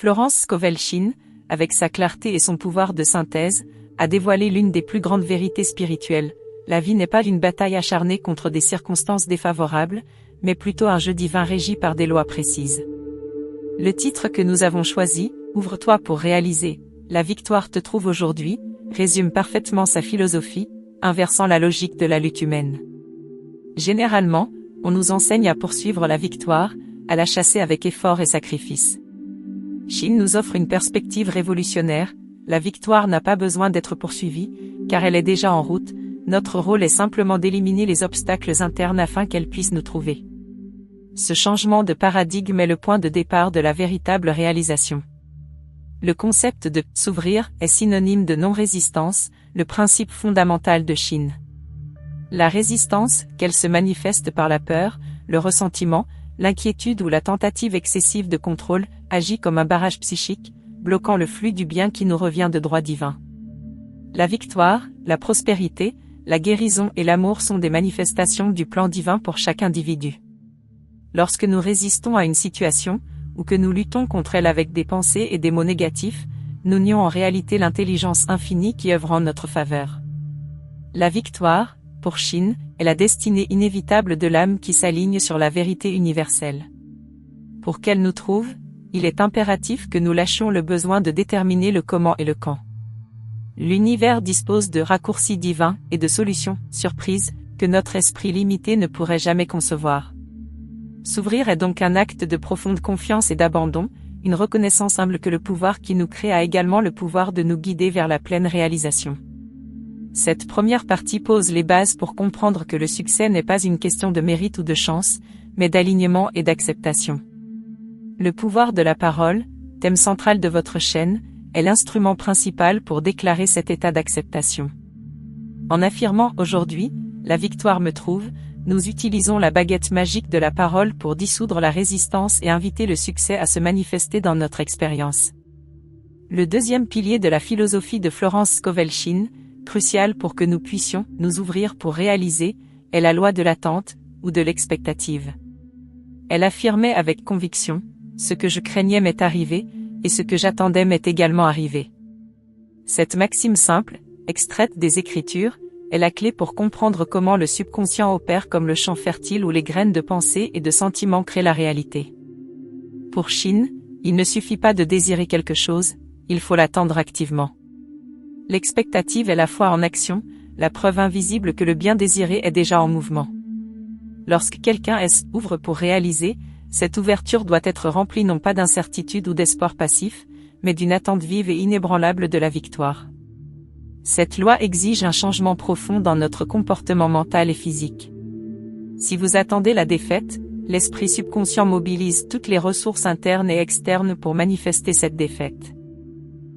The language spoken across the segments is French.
Florence Scovel-Shinn, avec sa clarté et son pouvoir de synthèse, a dévoilé l'une des plus grandes vérités spirituelles. La vie n'est pas une bataille acharnée contre des circonstances défavorables, mais plutôt un jeu divin régi par des lois précises. Le titre que nous avons choisi, Ouvre-toi pour réaliser, la victoire te trouve aujourd'hui, résume parfaitement sa philosophie, inversant la logique de la lutte humaine. Généralement, on nous enseigne à poursuivre la victoire, à la chasser avec effort et sacrifice. Shinn nous offre une perspective révolutionnaire, la victoire n'a pas besoin d'être poursuivie, car elle est déjà en route, notre rôle est simplement d'éliminer les obstacles internes afin qu'elle puisse nous trouver. Ce changement de paradigme est le point de départ de la véritable réalisation. Le concept de « s'ouvrir » est synonyme de non-résistance, le principe fondamental de Shinn. La résistance, qu'elle se manifeste par la peur, le ressentiment, l'inquiétude ou la tentative excessive de contrôle, agit comme un barrage psychique, bloquant le flux du bien qui nous revient de droit divin. La victoire, la prospérité, la guérison et l'amour sont des manifestations du plan divin pour chaque individu. Lorsque nous résistons à une situation, ou que nous luttons contre elle avec des pensées et des mots négatifs, nous nions en réalité l'intelligence infinie qui œuvre en notre faveur. La victoire, pour Shinn, est la destinée inévitable de l'âme qui s'aligne sur la vérité universelle. Pour qu'elle nous trouve, il est impératif que nous lâchions le besoin de déterminer le comment et le quand. L'univers dispose de raccourcis divins et de solutions, surprises, que notre esprit limité ne pourrait jamais concevoir. S'ouvrir est donc un acte de profonde confiance et d'abandon, une reconnaissance humble que le pouvoir qui nous crée a également le pouvoir de nous guider vers la pleine réalisation. Cette première partie pose les bases pour comprendre que le succès n'est pas une question de mérite ou de chance, mais d'alignement et d'acceptation. Le pouvoir de la parole, thème central de votre chaîne, est l'instrument principal pour déclarer cet état d'acceptation. En affirmant « Aujourd'hui, la victoire me trouve », nous utilisons la baguette magique de la parole pour dissoudre la résistance et inviter le succès à se manifester dans notre expérience. Le deuxième pilier de la philosophie de Florence Scovel-Shinn, crucial pour que nous puissions nous ouvrir pour réaliser, est la loi de l'attente, ou de l'expectative. Elle affirmait avec conviction, « Ce que je craignais m'est arrivé, et ce que j'attendais m'est également arrivé ». Cette maxime simple, extraite des Écritures, est la clé pour comprendre comment le subconscient opère comme le champ fertile où les graines de pensée et de sentiments créent la réalité. Pour Shinn, il ne suffit pas de désirer quelque chose, il faut l'attendre activement. L'expectative est la foi en action, la preuve invisible que le bien désiré est déjà en mouvement. Lorsque quelqu'un ouvre pour réaliser, cette ouverture doit être remplie non pas d'incertitude ou d'espoir passif, mais d'une attente vive et inébranlable de la victoire. Cette loi exige un changement profond dans notre comportement mental et physique. Si vous attendez la défaite, l'esprit subconscient mobilise toutes les ressources internes et externes pour manifester cette défaite.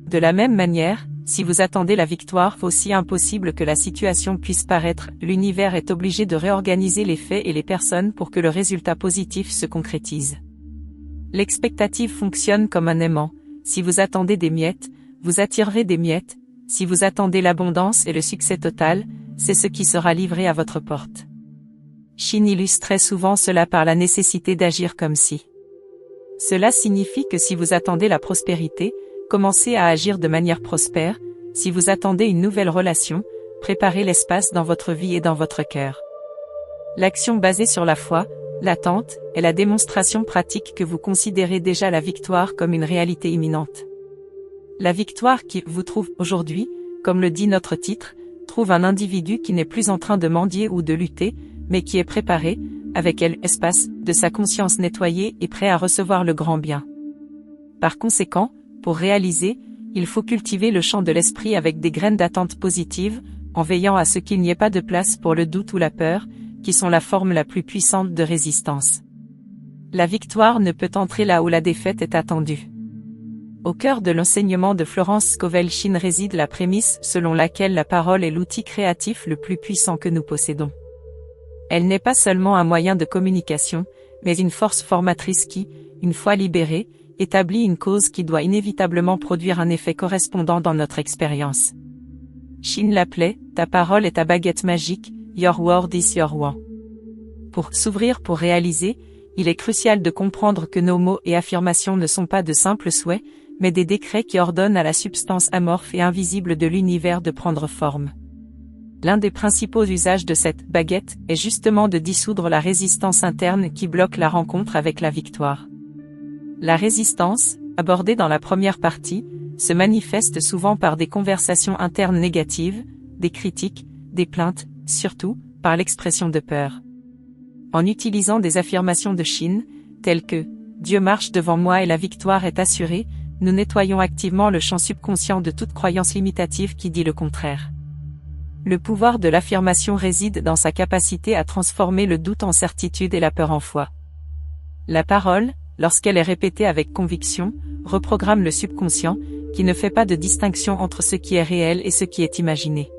De la même manière, si vous attendez la victoire, aussi impossible que la situation puisse paraître, l'univers est obligé de réorganiser les faits et les personnes pour que le résultat positif se concrétise. L'expectative fonctionne comme un aimant. Si vous attendez des miettes, vous attirerez des miettes. Si vous attendez l'abondance et le succès total, c'est ce qui sera livré à votre porte. Shinn illustrait souvent cela par la nécessité d'agir comme si. Cela signifie que si vous attendez la prospérité, commencez à agir de manière prospère. Si vous attendez une nouvelle relation, préparez l'espace dans votre vie et dans votre cœur. L'action basée sur la foi, l'attente, est la démonstration pratique que vous considérez déjà la victoire comme une réalité imminente. La victoire qui vous trouve aujourd'hui, comme le dit notre titre, trouve un individu qui n'est plus en train de mendier ou de lutter, mais qui est préparé, avec elle espace, de sa conscience nettoyée et prêt à recevoir le grand bien. Par conséquent, pour réaliser, il faut cultiver le champ de l'esprit avec des graines d'attente positive, en veillant à ce qu'il n'y ait pas de place pour le doute ou la peur, qui sont la forme la plus puissante de résistance. La victoire ne peut entrer là où la défaite est attendue. Au cœur de l'enseignement de Florence Scovel-Shinn réside la prémisse selon laquelle la parole est l'outil créatif le plus puissant que nous possédons. Elle n'est pas seulement un moyen de communication, mais une force formatrice qui, une fois libérée, établit une cause qui doit inévitablement produire un effet correspondant dans notre expérience. Shinn l'appelait « Ta parole est ta baguette magique, your word is your wand ». Pour s'ouvrir pour réaliser, Il est crucial de comprendre que nos mots et affirmations ne sont pas de simples souhaits, mais des décrets qui ordonnent à la substance amorphe et invisible de l'univers de prendre forme. L'un des principaux usages de cette baguette est justement de dissoudre la résistance interne qui bloque la rencontre avec la victoire. La résistance, abordée dans la première partie, se manifeste souvent par des conversations internes négatives, des critiques, des plaintes, surtout, par l'expression de peur. En utilisant des affirmations de Shin, telles que « Dieu marche devant moi et la victoire est assurée », nous nettoyons activement le champ subconscient de toute croyance limitative qui dit le contraire. Le pouvoir de l'affirmation réside dans sa capacité à transformer le doute en certitude et la peur en foi. La parole, lorsqu'elle est répétée avec conviction, reprogramme le subconscient, qui ne fait pas de distinction entre ce qui est réel et ce qui est imaginé.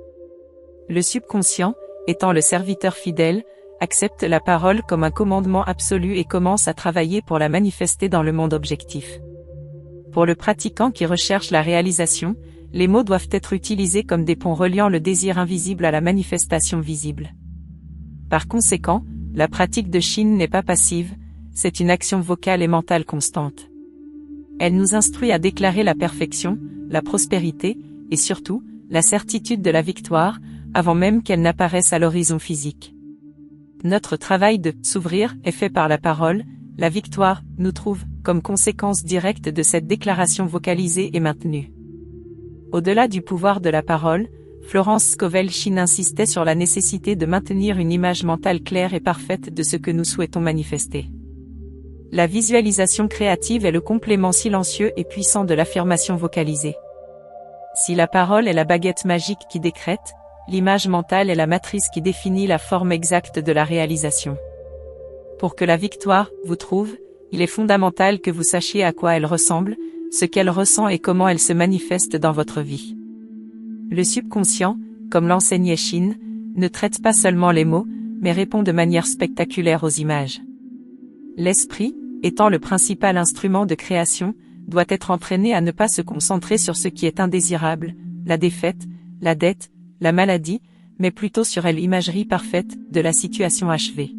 Le subconscient, étant le serviteur fidèle, accepte la parole comme un commandement absolu et commence à travailler pour la manifester dans le monde objectif. Pour le pratiquant qui recherche la réalisation, les mots doivent être utilisés comme des ponts reliant le désir invisible à la manifestation visible. Par conséquent, la pratique de Shin n'est pas passive, c'est une action vocale et mentale constante. Elle nous instruit à déclarer la perfection, la prospérité, et surtout, la certitude de la victoire, avant même qu'elle n'apparaisse à l'horizon physique. Notre travail de « s'ouvrir » est fait par la parole, la victoire, nous trouve, comme conséquence directe de cette déclaration vocalisée et maintenue. Au-delà du pouvoir de la parole, Florence Scovel Shinn insistait sur la nécessité de maintenir une image mentale claire et parfaite de ce que nous souhaitons manifester. La visualisation créative est le complément silencieux et puissant de l'affirmation vocalisée. Si la parole est la baguette magique qui décrète, l'image mentale est la matrice qui définit la forme exacte de la réalisation. Pour que la victoire vous trouve, il est fondamental que vous sachiez à quoi elle ressemble, ce qu'elle ressent et comment elle se manifeste dans votre vie. Le subconscient, comme l'enseignait Shin, ne traite pas seulement les mots, mais répond de manière spectaculaire aux images. L'esprit, étant le principal instrument de création, doit être entraîné à ne pas se concentrer sur ce qui est indésirable, la défaite, la dette, la maladie, mais plutôt sur l'imagerie parfaite de la situation achevée.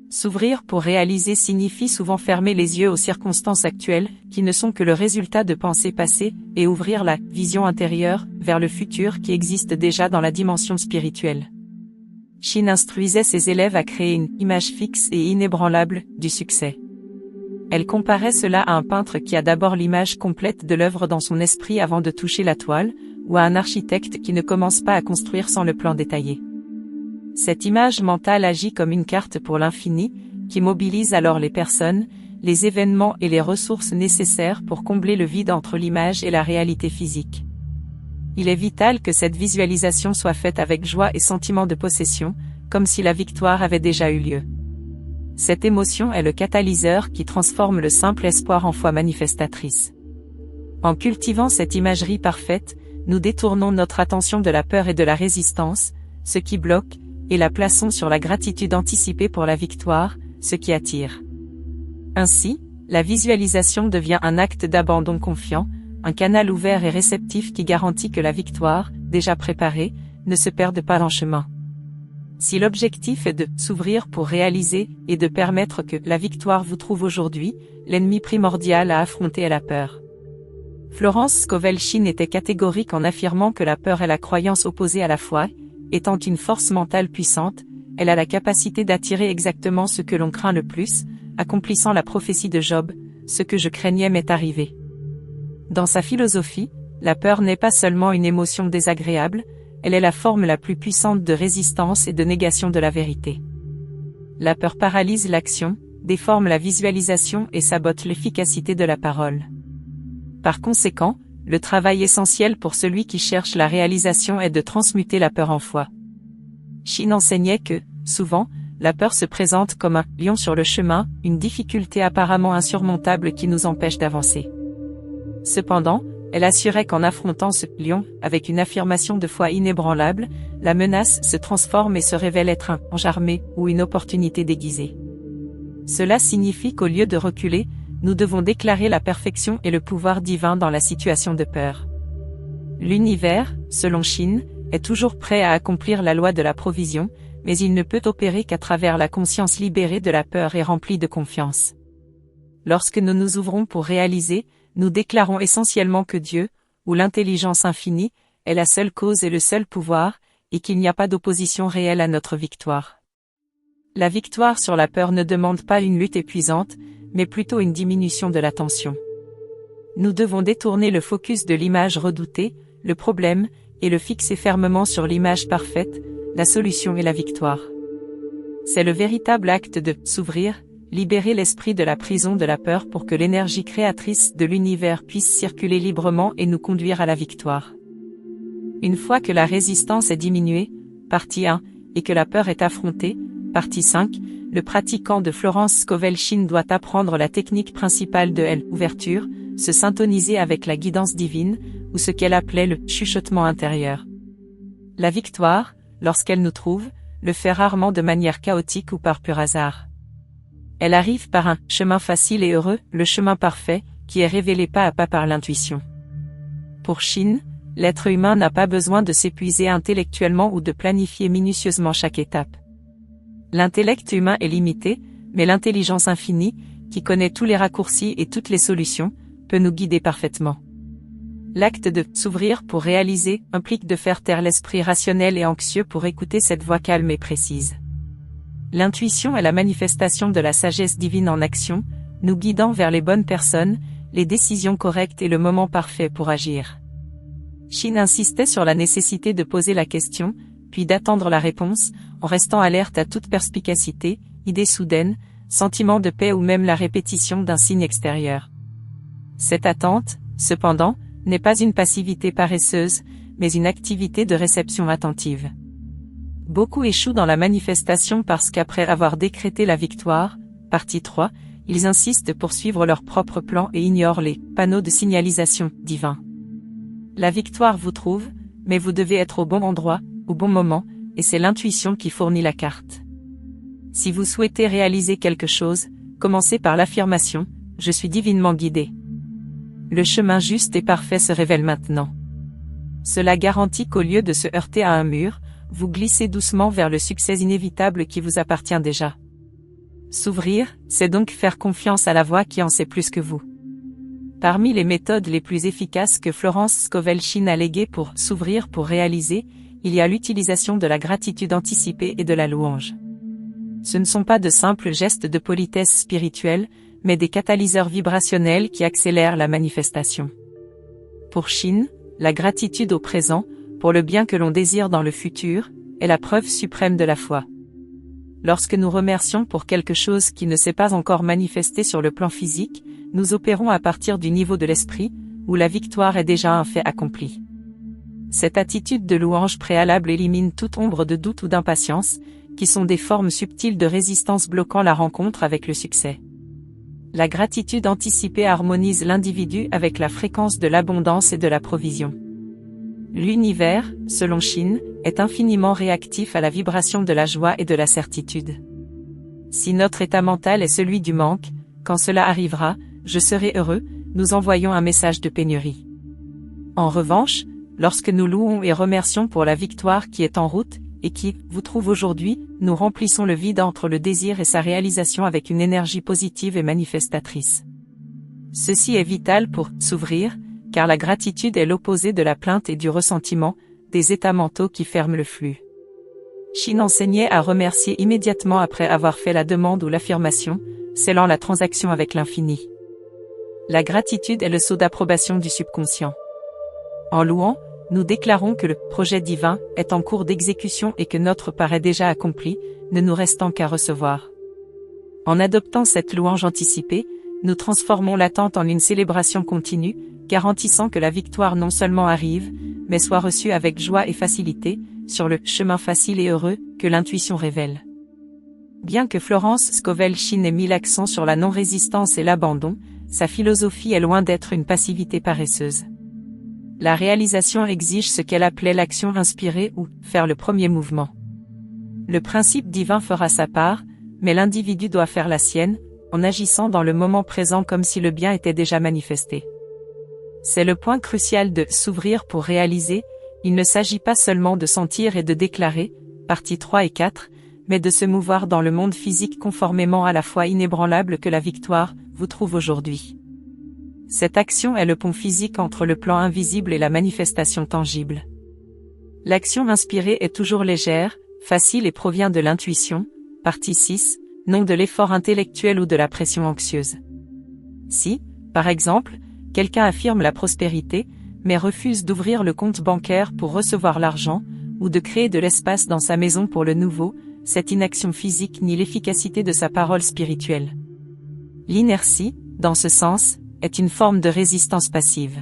S'ouvrir pour réaliser signifie souvent fermer les yeux aux circonstances actuelles, qui ne sont que le résultat de pensées passées, et ouvrir la vision intérieure vers le futur qui existe déjà dans la dimension spirituelle. Shin instruisait ses élèves à créer une image fixe et inébranlable du succès. Elle comparait cela à un peintre qui a d'abord l'image complète de l'œuvre dans son esprit avant de toucher la toile, ou à un architecte qui ne commence pas à construire sans le plan détaillé. Cette image mentale agit comme une carte pour l'infini, qui mobilise alors les personnes, les événements et les ressources nécessaires pour combler le vide entre l'image et la réalité physique. Il est vital que cette visualisation soit faite avec joie et sentiment de possession, comme si la victoire avait déjà eu lieu. Cette émotion est le catalyseur qui transforme le simple espoir en foi manifestatrice. En cultivant cette imagerie parfaite, nous détournons notre attention de la peur et de la résistance, ce qui bloque, et la plaçons sur la gratitude anticipée pour la victoire, ce qui attire. Ainsi, la visualisation devient un acte d'abandon confiant, un canal ouvert et réceptif qui garantit que la victoire, déjà préparée, ne se perde pas en chemin. Si l'objectif est de s'ouvrir pour réaliser et de permettre que la victoire vous trouve aujourd'hui, l'ennemi primordial à affronter est la peur. Florence Scovel Shinn était catégorique en affirmant que la peur est la croyance opposée à la foi. Étant une force mentale puissante, elle a la capacité d'attirer exactement ce que l'on craint le plus, accomplissant la prophétie de Job, ce que je craignais m'est arrivé. Dans sa philosophie, la peur n'est pas seulement une émotion désagréable, elle est la forme la plus puissante de résistance et de négation de la vérité. La peur paralyse l'action, déforme la visualisation et sabote l'efficacité de la parole. Par conséquent, le travail essentiel pour celui qui cherche la réalisation est de transmuter la peur en foi. Shin enseignait que, souvent, la peur se présente comme un lion sur le chemin, une difficulté apparemment insurmontable qui nous empêche d'avancer. Cependant, elle assurait qu'en affrontant ce lion, avec une affirmation de foi inébranlable, la menace se transforme et se révèle être un ange armé ou une opportunité déguisée. Cela signifie qu'au lieu de reculer, nous devons déclarer la perfection et le pouvoir divin dans la situation de peur. L'univers, selon Shin, est toujours prêt à accomplir la loi de la provision, mais il ne peut opérer qu'à travers la conscience libérée de la peur et remplie de confiance. Lorsque nous nous ouvrons pour réaliser, nous déclarons essentiellement que Dieu, ou l'intelligence infinie, est la seule cause et le seul pouvoir, et qu'il n'y a pas d'opposition réelle à notre victoire. La victoire sur la peur ne demande pas une lutte épuisante, mais plutôt une diminution de la tension. Nous devons détourner le focus de l'image redoutée, le problème, et le fixer fermement sur l'image parfaite, la solution et la victoire. C'est le véritable acte de s'ouvrir, libérer l'esprit de la prison de la peur pour que l'énergie créatrice de l'univers puisse circuler librement et nous conduire à la victoire. Une fois que la résistance est diminuée, partie 1, et que la peur est affrontée, partie 5, le pratiquant de Florence Scovel Shinn doit apprendre la technique principale de l'ouverture, se syntoniser avec la guidance divine, ou ce qu'elle appelait le chuchotement intérieur. La victoire, lorsqu'elle nous trouve, le fait rarement de manière chaotique ou par pur hasard. Elle arrive par un chemin facile et heureux, le chemin parfait, qui est révélé pas à pas par l'intuition. Pour Shinn, l'être humain n'a pas besoin de s'épuiser intellectuellement ou de planifier minutieusement chaque étape. L'intellect humain est limité, mais l'intelligence infinie, qui connaît tous les raccourcis et toutes les solutions, peut nous guider parfaitement. L'acte de s'ouvrir pour réaliser implique de faire taire l'esprit rationnel et anxieux pour écouter cette voix calme et précise. L'intuition est la manifestation de la sagesse divine en action, nous guidant vers les bonnes personnes, les décisions correctes et le moment parfait pour agir. Shinn insistait sur la nécessité de poser la question, puis d'attendre la réponse, en restant alerte à toute perspicacité, idée soudaine, sentiment de paix ou même la répétition d'un signe extérieur. Cette attente, cependant, n'est pas une passivité paresseuse, mais une activité de réception attentive. Beaucoup échouent dans la manifestation parce qu'après avoir décrété la victoire, partie 3, ils insistent pour suivre leur propre plan et ignorent les panneaux de signalisation divins. La victoire vous trouve, mais vous devez être au bon endroit, au bon moment, et c'est l'intuition qui fournit la carte. Si vous souhaitez réaliser quelque chose, commencez par l'affirmation « Je suis divinement guidé ». Le chemin juste et parfait se révèle maintenant. Cela garantit qu'au lieu de se heurter à un mur, vous glissez doucement vers le succès inévitable qui vous appartient déjà. S'ouvrir, c'est donc faire confiance à la voix qui en sait plus que vous. Parmi les méthodes les plus efficaces que Florence Scovel Shinn a léguées pour s'ouvrir pour réaliser, il y a l'utilisation de la gratitude anticipée et de la louange. Ce ne sont pas de simples gestes de politesse spirituelle, mais des catalyseurs vibrationnels qui accélèrent la manifestation. Pour Shinn, la gratitude au présent, pour le bien que l'on désire dans le futur, est la preuve suprême de la foi. Lorsque nous remercions pour quelque chose qui ne s'est pas encore manifesté sur le plan physique, nous opérons à partir du niveau de l'esprit, où la victoire est déjà un fait accompli. Cette attitude de louange préalable élimine toute ombre de doute ou d'impatience, qui sont des formes subtiles de résistance bloquant la rencontre avec le succès. La gratitude anticipée harmonise l'individu avec la fréquence de l'abondance et de la provision. L'univers, selon Shinn, est infiniment réactif à la vibration de la joie et de la certitude. Si notre état mental est celui du manque, quand cela arrivera, je serai heureux, nous envoyons un message de pénurie. En revanche, lorsque nous louons et remercions pour la victoire qui est en route, et qui, vous trouve aujourd'hui, nous remplissons le vide entre le désir et sa réalisation avec une énergie positive et manifestatrice. Ceci est vital pour s'ouvrir, car la gratitude est l'opposé de la plainte et du ressentiment, des états mentaux qui ferment le flux. Shinn enseignait à remercier immédiatement après avoir fait la demande ou l'affirmation, scellant la transaction avec l'infini. La gratitude est le sceau d'approbation du subconscient. En louant, nous déclarons que le projet divin est en cours d'exécution et que notre part est déjà accomplie, ne nous restant qu'à recevoir. En adoptant cette louange anticipée, nous transformons l'attente en une célébration continue, garantissant que la victoire non seulement arrive, mais soit reçue avec joie et facilité, sur le chemin facile et heureux que l'intuition révèle. Bien que Florence Scovel Shinn ait mis l'accent sur la non-résistance et l'abandon, sa philosophie est loin d'être une passivité paresseuse. La réalisation exige ce qu'elle appelait l'action inspirée ou faire le premier mouvement. Le principe divin fera sa part, mais l'individu doit faire la sienne, en agissant dans le moment présent comme si le bien était déjà manifesté. C'est le point crucial de s'ouvrir pour réaliser, il ne s'agit pas seulement de sentir et de déclarer, parties 3 et 4, mais de se mouvoir dans le monde physique conformément à la foi inébranlable que la victoire vous trouve aujourd'hui. Cette action est le pont physique entre le plan invisible et la manifestation tangible. L'action inspirée est toujours légère, facile et provient de l'intuition, partie 6, non de l'effort intellectuel ou de la pression anxieuse. Si, par exemple, quelqu'un affirme la prospérité, mais refuse d'ouvrir le compte bancaire pour recevoir l'argent, ou de créer de l'espace dans sa maison pour le nouveau, cette inaction physique nie l'efficacité de sa parole spirituelle. L'inertie, dans ce sens, est une forme de résistance passive.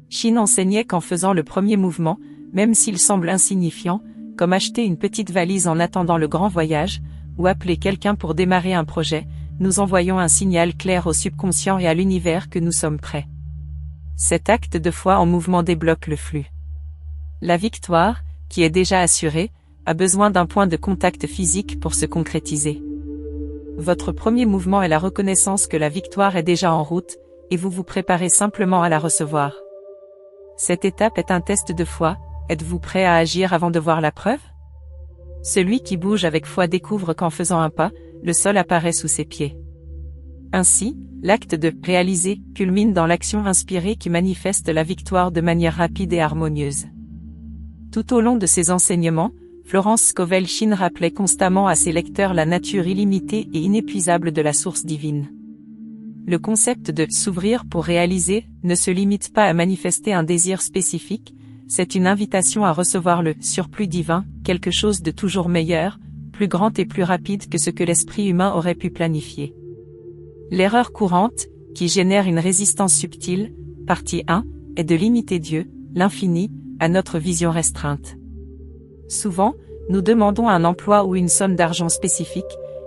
Shin enseignait qu'en faisant le premier mouvement, même s'il semble insignifiant, comme acheter une petite valise en attendant le grand voyage, ou appeler quelqu'un pour démarrer un projet, nous envoyons un signal clair au subconscient et à l'univers que nous sommes prêts. Cet acte de foi en mouvement débloque le flux. La victoire, qui est déjà assurée, a besoin d'un point de contact physique pour se concrétiser. Votre premier mouvement est la reconnaissance que la victoire est déjà en route, et vous vous préparez simplement à la recevoir. Cette étape est un test de foi. Êtes-vous prêt à agir avant de voir la preuve? Celui qui bouge avec foi découvre qu'en faisant un pas, le sol apparaît sous ses pieds. Ainsi, l'acte de réaliser culmine dans l'action inspirée qui manifeste la victoire de manière rapide et harmonieuse. Tout au long de ses enseignements, Florence Scovel-Shinn rappelait constamment à ses lecteurs la nature illimitée et inépuisable de la source divine. Le concept de « s'ouvrir pour réaliser » ne se limite pas à manifester un désir spécifique, c'est une invitation à recevoir le surplus divin, quelque chose de toujours meilleur, plus grand et plus rapide que ce que l'esprit humain aurait pu planifier. L'erreur courante, qui génère une résistance subtile, partie 1, est de limiter Dieu, l'infini, à notre vision restreinte. Souvent, nous demandons un emploi ou une somme d'argent spécifique,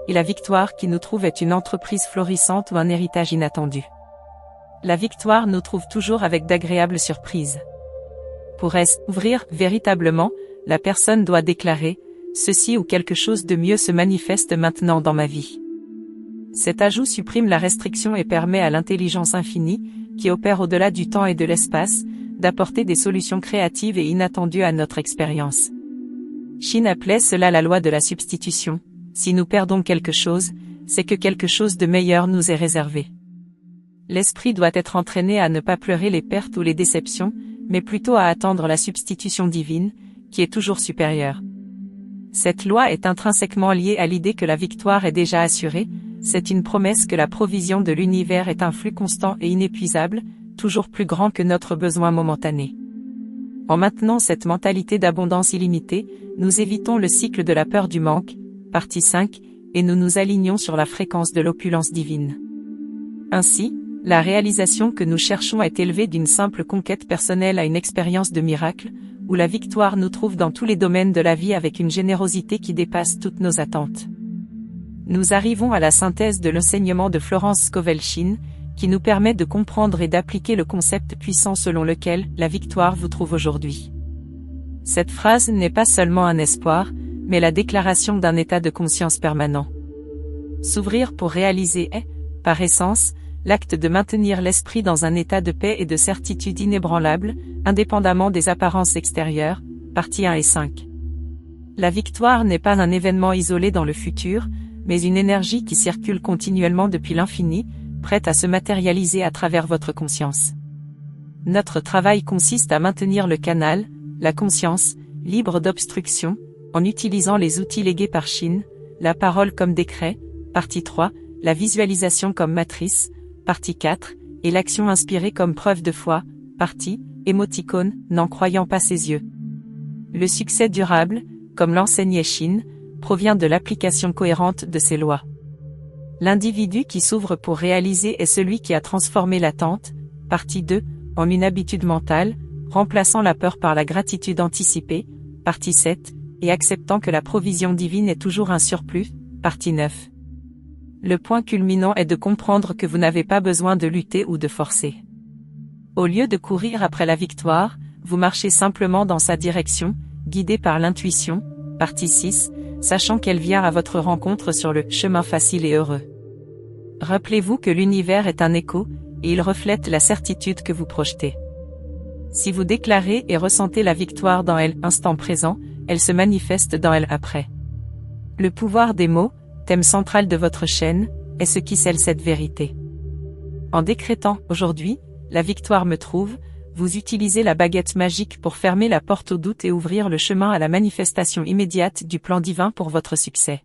et la victoire qui nous trouve est une entreprise florissante ou un héritage inattendu. La victoire nous trouve toujours avec d'agréables surprises. Pour ouvrir véritablement, la personne doit déclarer « Ceci ou quelque chose de mieux se manifeste maintenant dans ma vie ». Cet ajout supprime la restriction et permet à l'intelligence infinie, qui opère au-delà du temps et de l'espace, d'apporter des solutions créatives et inattendues à notre expérience. Shin appelait cela la loi de la substitution. Si nous perdons quelque chose, c'est que quelque chose de meilleur nous est réservé. L'esprit doit être entraîné à ne pas pleurer les pertes ou les déceptions, mais plutôt à attendre la substitution divine, qui est toujours supérieure. Cette loi est intrinsèquement liée à l'idée que la victoire est déjà assurée, c'est une promesse que la provision de l'univers est un flux constant et inépuisable, toujours plus grand que notre besoin momentané. En maintenant cette mentalité d'abondance illimitée, nous évitons le cycle de la peur du manque, partie 5, et nous nous alignons sur la fréquence de l'opulence divine. Ainsi, la réalisation que nous cherchons est élevée d'une simple conquête personnelle à une expérience de miracle, où la victoire nous trouve dans tous les domaines de la vie avec une générosité qui dépasse toutes nos attentes. Nous arrivons à la synthèse de l'enseignement de Florence Scovel-Shinn, qui nous permet de comprendre et d'appliquer le concept puissant selon lequel la victoire vous trouve aujourd'hui. Cette phrase n'est pas seulement un espoir, mais la déclaration d'un état de conscience permanent. S'ouvrir pour réaliser est, par essence, l'acte de maintenir l'esprit dans un état de paix et de certitude inébranlable, indépendamment des apparences extérieures, parties 1 et 5. La victoire n'est pas un événement isolé dans le futur, mais une énergie qui circule continuellement depuis l'infini, prête à se matérialiser à travers votre conscience. Notre travail consiste à maintenir le canal, la conscience, libre d'obstruction, en utilisant les outils légués par Shin, la parole comme décret, partie 3, la visualisation comme matrice, partie 4, et l'action inspirée comme preuve de foi, partie, émoticône, n'en croyant pas ses yeux. Le succès durable, comme l'enseignait Shin, provient de l'application cohérente de ces lois. L'individu qui s'ouvre pour réaliser est celui qui a transformé l'attente, partie 2, en une habitude mentale, remplaçant la peur par la gratitude anticipée, partie 7, et acceptant que la provision divine est toujours un surplus, partie 9. Le point culminant est de comprendre que vous n'avez pas besoin de lutter ou de forcer. Au lieu de courir après la victoire, vous marchez simplement dans sa direction, guidé par l'intuition, partie 6, sachant qu'elle vient à votre rencontre sur le chemin facile et heureux. Rappelez-vous que l'univers est un écho, et il reflète la certitude que vous projetez. Si vous déclarez et ressentez la victoire dans elle instant présent, elle se manifeste dans elle après. Le pouvoir des mots, thème central de votre chaîne, est ce qui scelle cette vérité. En décrétant « Aujourd'hui, la victoire me trouve », vous utilisez la baguette magique pour fermer la porte au doute et ouvrir le chemin à la manifestation immédiate du plan divin pour votre succès.